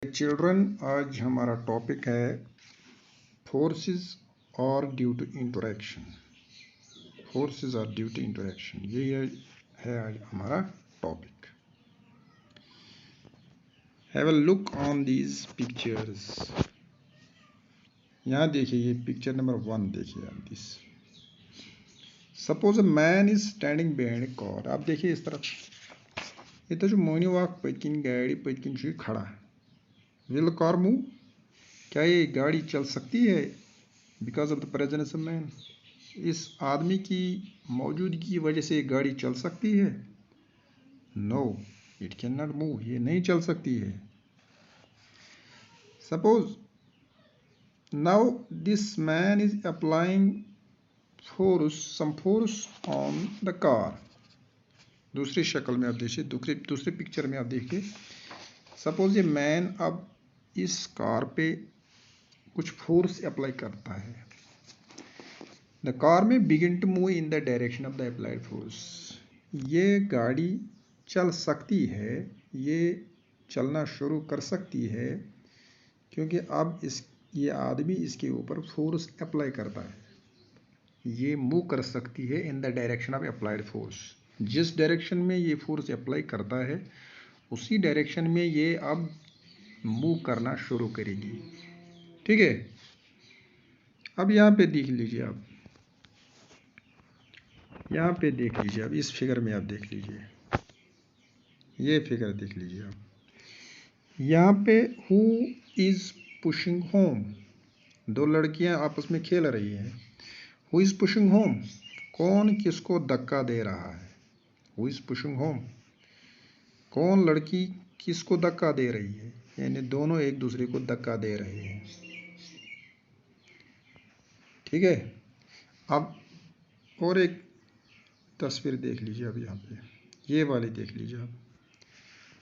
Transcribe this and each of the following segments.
Children, आज हमारा topic है फोर्सेस और ड्यू टू इंटरेक्शन। फोर्सेस और ड्यू टू इंटरेक्शन, ये है आज हमारा topic. Have a look on these pictures. यहाँ देखिए, ये पिक्चर नंबर 1 देखिए आप। This suppose a man is standing behind a car. आप देखिए इस तरफ, ये तो जो मोनी वाक पतकिन गाड़ी पतकिन खड़ा है। Will car move? क्या ये गाड़ी चल सकती है? Because of the presence of man, इस आदमी की मौजूदगी की वजह से गाड़ी चल सकती है? No, it can not move, ये नहीं चल सकती है। Suppose now this man is applying some force on the car. दूसरी शक्ल में आप देखिए, दूसरे पिक्चर में आप देखिए। सपोज ये मैन अब इस कार पे कुछ फोर्स अप्लाई करता है। द कार में begin to move in the direction of the applied force. ये गाड़ी चल सकती है, ये चलना शुरू कर सकती है, क्योंकि अब ये आदमी इसके ऊपर फोर्स अप्लाई करता है। ये मूव कर सकती है इन the direction of applied force. जिस डायरेक्शन में ये फोर्स अप्लाई करता है, उसी डायरेक्शन में ये अब मूव करना शुरू करेगी। ठीक है। अब यहाँ पे देख लीजिए, आप यहाँ पे देख लीजिए, अब इस फिगर में आप देख लीजिए, ये फिगर देख लीजिए आप। यहाँ पे हु इज पुशिंग होम? दो लड़कियां आपस में खेल रही हैं। Who is pushing home? कौन किसको धक्का दे रहा है? Who is pushing home? कौन लड़की किसको धक्का दे रही है? यानी दोनों एक दूसरे को धक्का दे रहे हैं। ठीक है। अब और एक तस्वीर देख लीजिए, अब यहाँ पे ये वाली देख लीजिए आप।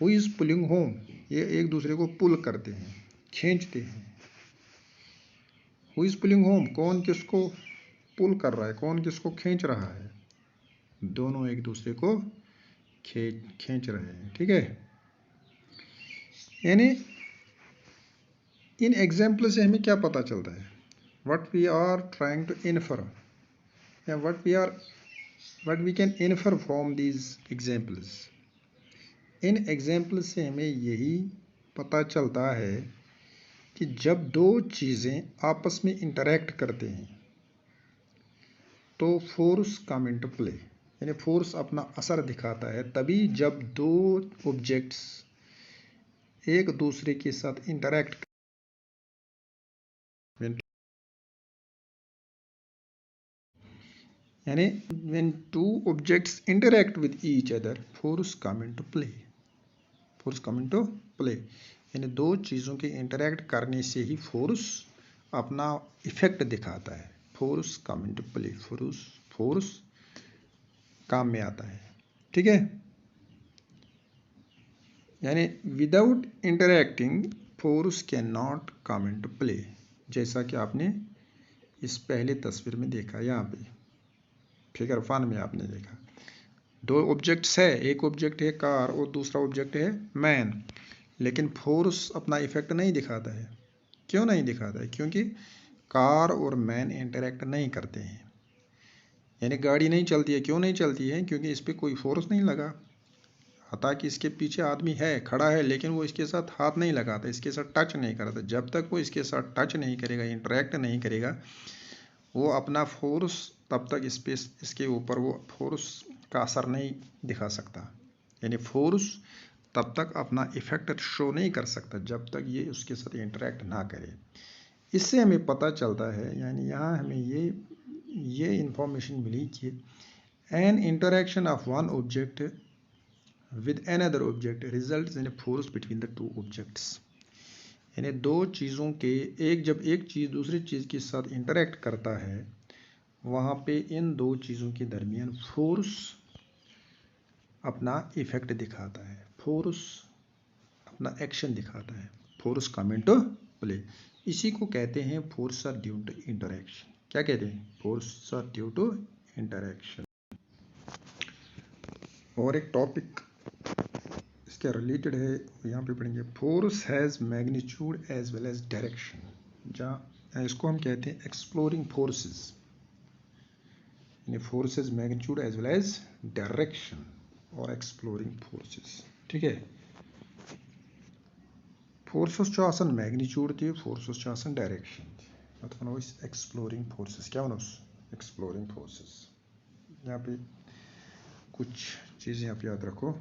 Who is pulling home? ये एक दूसरे को पुल करते हैं, खींचते हैं। Who is pulling home? कौन किसको पुल कर रहा है, कौन किसको खींच रहा है? दोनों एक दूसरे को खींच रहे हैं। ठीक है। यानी इन एग्जाम्पल से हमें क्या पता चलता है? What we are trying to infer, या what we can infer from these examples. इन एग्जाम्पल से हमें यही पता चलता है कि जब दो चीज़ें आपस में इंटरैक्ट करते हैं तो फोर्स कम इनटू प्ले, यानी फोर्स अपना असर दिखाता है तभी जब दो ऑब्जेक्ट्स एक दूसरे के साथ इंटरैक्ट। यानी when two objects interact with each other, force come into play. force come into play, यानी दो चीज़ों के इंटरैक्ट करने से ही फोर्स अपना इफेक्ट दिखाता है। Force come into play, force काम में आता है। ठीक है। यानी without interacting force can not come into play, जैसा कि आपने इस पहले तस्वीर में देखा। यहाँ पे फिगर 1 में आपने देखा, दो ऑब्जेक्ट्स है, एक ऑब्जेक्ट है कार और दूसरा ऑब्जेक्ट है मैन, लेकिन फोर्स अपना इफेक्ट नहीं दिखाता है। क्यों नहीं दिखाता है? क्योंकि कार और मैन इंटरैक्ट नहीं करते हैं, यानी गाड़ी नहीं चलती है। क्यों नहीं चलती है? क्योंकि इस पर कोई फोर्स नहीं लगा। हालांकि इसके पीछे आदमी है, खड़ा है, लेकिन वो इसके साथ हाथ नहीं लगाता, इसके साथ टच नहीं करता। जब तक वो इसके साथ टच नहीं करेगा, इंटरैक्ट नहीं करेगा, वो अपना फोर्स तब तक इसके ऊपर वो फोर्स का असर नहीं दिखा सकता। यानी फोर्स तब तक अपना इफेक्ट शो नहीं कर सकता जब तक ये उसके साथ इंटरैक्ट ना करे। इससे हमें पता चलता है, यानी यहाँ हमें ये इंफॉर्मेशन मिली कि N interaction of one object with another object results in a force between the two objects. यानी दो चीज़ों के जब एक चीज़ दूसरी चीज़ के साथ इंटरैक्ट करता है, वहाँ पे इन दो चीज़ों के दरमियान फोर्स अपना इफेक्ट दिखाता है, फोर्स अपना एक्शन दिखाता है। फोर्स कम इनटू प्ले, इसी को कहते हैं force are due to interaction. क्या कहते हैं? Force are due to interaction. और एक टॉपिक इसके रिलेटेड है, यहाँ पे पढ़ेंगे। Force has magnitude as well as direction, जहाँ इसको हम कहते हैं एक्सप्लोरिंग फोर्सेस, यानी forces magnitude as well as direction और एक्सप्लोरिंग फोर्सेस। ठीक है, फोर्सेस जो आसान मैग्नीट्यूड थी, फोर्सेस जो आसान डायरेक्शन थी, मतलब वनो एक्सप्लोरिंग फोर्सेस। क्या वनो एक्सप्लोरिंग फोर्सेस। यहाँ पे कुछ चीज़ें आप याद रखो।